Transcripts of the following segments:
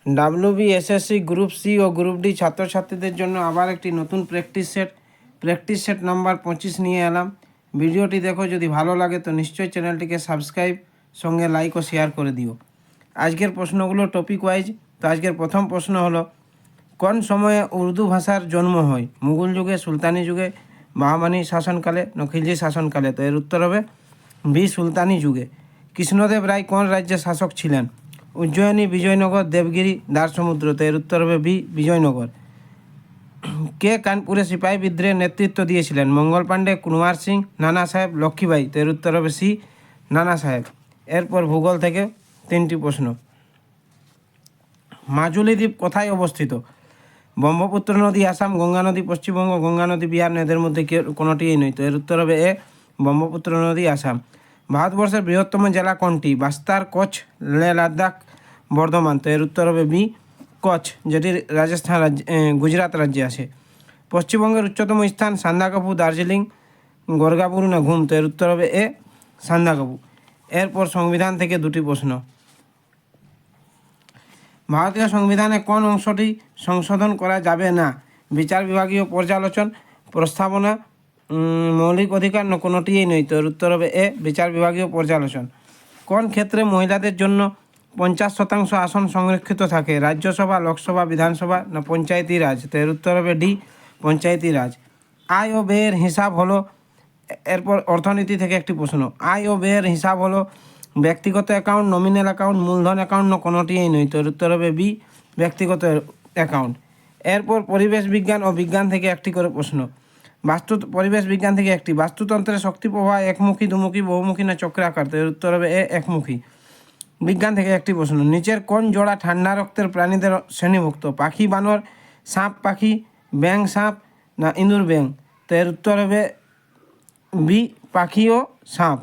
WBSSC group C ও group D ছাত্রছাত্রীদের জন্য আবার একটি নতুন প্র্যাকটিস সেট নাম্বার 25 নিয়ে এলাম। ভিডিওটি দেখো, যদি ভালো লাগে তো নিশ্চয়ই চ্যানেলটিকে সাবস্ক্রাইব, সঙ্গে লাইক ও শেয়ার করে দিও। আজকের প্রশ্নগুলো টপিক ওয়াইজ। তো আজকের প্রথম প্রশ্ন হলো, কোন সময়ে উর্দু ভাষার জন্ম হয়? মুঘল যুগে, সুলতানি যুগে, বাহমানি শাসনকালে, খিলজি শাসনকালে? তো এর উত্তর হবে বি, সুলতানি যুগে। কৃষ্ণদেব রায় কোন রাজ্যের শাসক ছিলেন? উজ্জয়িনী, বিজয়নগর, দেবগিরি, দ্বারসমুদ্র? তো এর উত্তর হবে বি, বিজয়নগর। কে কানপুরে সিপাহী বিদ্রোহের নেতৃত্ব দিয়েছিলেন? মঙ্গল পাণ্ডে, কুনওয়ার সিং, নানা সাহেব, লক্ষ্মীবাই? তো এর উত্তর হবে সি, নানা সাহেব। এরপর ভূগোল থেকে 3টি প্রশ্ন। মাজুলি দ্বীপ কোথায় অবস্থিত? ব্রহ্মপুত্র নদী আসাম, গঙ্গা নদী পশ্চিমবঙ্গ, গঙ্গা নদী বিহার? এদের মধ্যে কোনোটিই নয়। তো এর উত্তর হবে এ, ব্রহ্মপুত্র নদী আসাম। ভারতবর্ষের বৃহত্তম জেলা কোনটি? বাস্তার, কচ্ছ, লেহ লাদাখ, বর্ধমান? তো এর উত্তর হবে বি, কচ্ছ, যেটি রাজস্থান গুজরাট রাজ্যে আছে। পশ্চিমবঙ্গের উচ্চতম স্থান? সান্দাকফু, দার্জিলিং, গোরগাপুর না ঘুম? তো এর উত্তর হবে এ, সান্দাকফু। এরপর সংবিধান থেকে 2টি প্রশ্ন। ভারতীয় সংবিধানে কোন অংশটি সংশোধন করা যাবে না? বিচার বিভাগীয় পর্যালোচন, প্রস্তাবনা, মৌলিক অধিকার? না কোনোটিই নয়। তো এর উত্তর হবে এ, বিচার বিভাগীয় পর্যালোচন। কোন ক্ষেত্রে মহিলাদের জন্য 50% আসন সংরক্ষিত থাকে? রাজ্যসভা, লোকসভা, বিধানসভা? না পঞ্চায়েতি রাজ? তো এর উত্তর হবে ডি, পঞ্চায়েতি রাজ। আয় ও ব্যয়ের হিসাব হলো, এরপর অর্থনীতি থেকে একটি প্রশ্ন। আয় ও ব্যয়ের হিসাব হলো ব্যক্তিগত অ্যাকাউন্ট, নমিনাল অ্যাকাউন্ট, মূলধন অ্যাকাউন্ট? না কোনোটিই নয়। তো এর উত্তর হবে বি, ব্যক্তিগত অ্যাকাউন্ট। এরপর পরিবেশ বিজ্ঞান ও বিজ্ঞান থেকে একটি করে প্রশ্ন। পরিবেশ বিজ্ঞান থেকে একটি, বাস্তুতন্ত্রের শক্তি প্রবাহ একমুখী, দুমুখী, বহুমুখী না চক্রাকার? তো এর উত্তর হবে এ, একমুখী। বিজ্ঞান থেকে একটি প্রশ্ন। নিচের কোন জোড়া ঠান্ডা রক্তের প্রাণীদের শ্রেণীভুক্ত? পাখি, বানর, সাপ পাখি, ব্যাং সাপ? না ইঁদুর ব্যাং? তো এর উত্তর হবে বি, পাখি ও সাপ।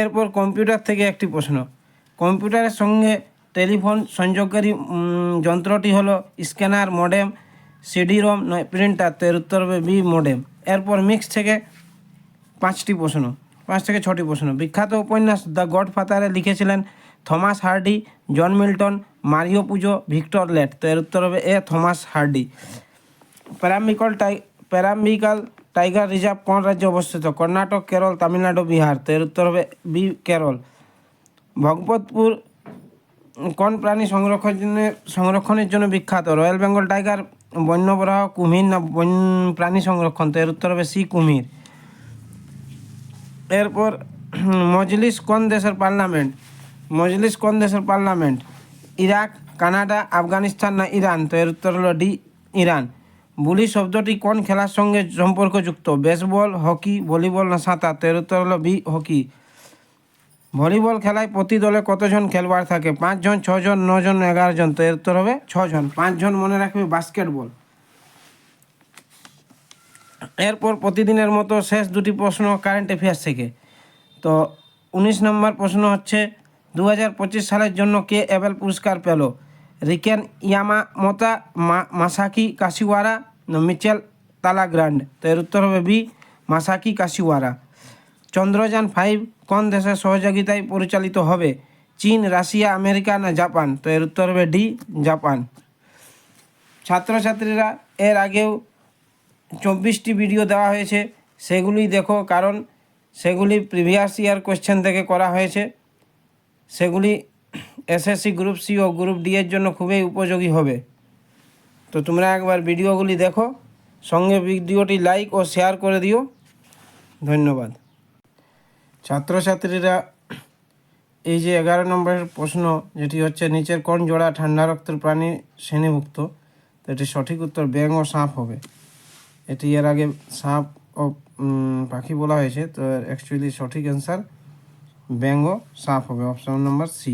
এরপর কম্পিউটার থেকে একটি প্রশ্ন। কম্পিউটারের সঙ্গে টেলিফোন সংযোগকারী যন্ত্রটি হলো স্ক্যানার, মডেম, সিডি-রম, নয় প্রিন্টার? তো এর উত্তর হবে বি, মডেম। এরপর মিক্স থেকে 5টি প্রশ্ন, 5 থেকে 6টি প্রশ্ন। বিখ্যাত উপন্যাস দ্য গডফাদারে লিখেছিলেন Thomas Hardy, John Milton, Mario Puzo, Victor লেট? তো এর উত্তর হবে A, Thomas Hardy. Parambikulam tiger reserve কোন রাজ্যে অবস্থিত? কর্ণাটক, কেরল, তামিলনাড়ু, বিহার? তো এর উত্তর হবে বি, কেরল। ভগবতপুর কোন প্রাণী সংরক্ষণের জন্য বিখ্যাত? রয়্যাল বেঙ্গল টাইগার, বন্যপ্রাহ, কুমির? না প্রাণী সংরক্ষণ? তো এর উত্তর হবে সি, কুমির। এরপর মজলিস কোন দেশের পার্লামেন্ট? Iraq, Canada, Afghanistan? না ইরান? তো এর উত্তর হলো ডি, ইরান। বুলি শব্দটি কোন খেলার সঙ্গে সম্পর্কযুক্ত? Baseball, hockey, volleyball? না সাঁতার? তো এর উত্তর হলো বি, হকি। ভলিবল খেলায় প্রতি দলে কতজন খেলোয়াড় থাকে? 5 জন, 6 জন, 9 জন, 11 জন? তো এর উত্তর হবে 6 জন। 5 জন মনে রাখবে বাস্কেটবল। এরপর প্রতিদিনের মতো শেষ 2টি প্রশ্ন কারেন্ট অ্যাফেয়ার্স থেকে। তো 19 নম্বর প্রশ্ন হচ্ছে, 2025 সালের জন্য কে এবেল পুরস্কার পেল? রিকেন ইয়ামামোতো, মাসাকি কাশিওয়ারা, মিচেল তালাগ্রান্ড? তো এর উত্তর হবে বি, মাসাকি কাশিওয়ারা। চন্দ্রযান 5 কোন দেশের সহযোগিতায় পরিচালিত হবে? চীন, রাশিয়া, আমেরিকা? না জাপান? তো এর উত্তর হবে ডি, জাপান। ছাত্রছাত্রীরা এর আগেও 24টি ভিডিও দেওয়া হয়েছে, সেগুলি দেখো, কারণ সেগুলি প্রিভিয়াস ইয়ার কোশ্চেন থেকে করা হয়েছে। সেগুলি এসএসসি গ্রুপ সি ও গ্রুপ ডি এর জন্য খুবই উপযোগী হবে। তো তোমরা একবার ভিডিওগুলি দেখো, সঙ্গে ভিডিওটি লাইক ও শেয়ার করে দিও। ধন্যবাদ। ছাত্রছাত্রীরা এই যে 11 নম্বরের প্রশ্ন, যেটি হচ্ছে নিচের কোন জোড়া ঠান্ডা রক্তের প্রাণী শ্রেণীভুক্ত? তো এটি সঠিক উত্তর ব্যাঙ ও সাপ হবে। এটি এর আগে সাপ ও পাখি বলা হয়েছে, তো অ্যাকচুয়ালি সঠিক অ্যান্সার ব্যাঙ ও সাপ হবে, অপশন নম্বর সি।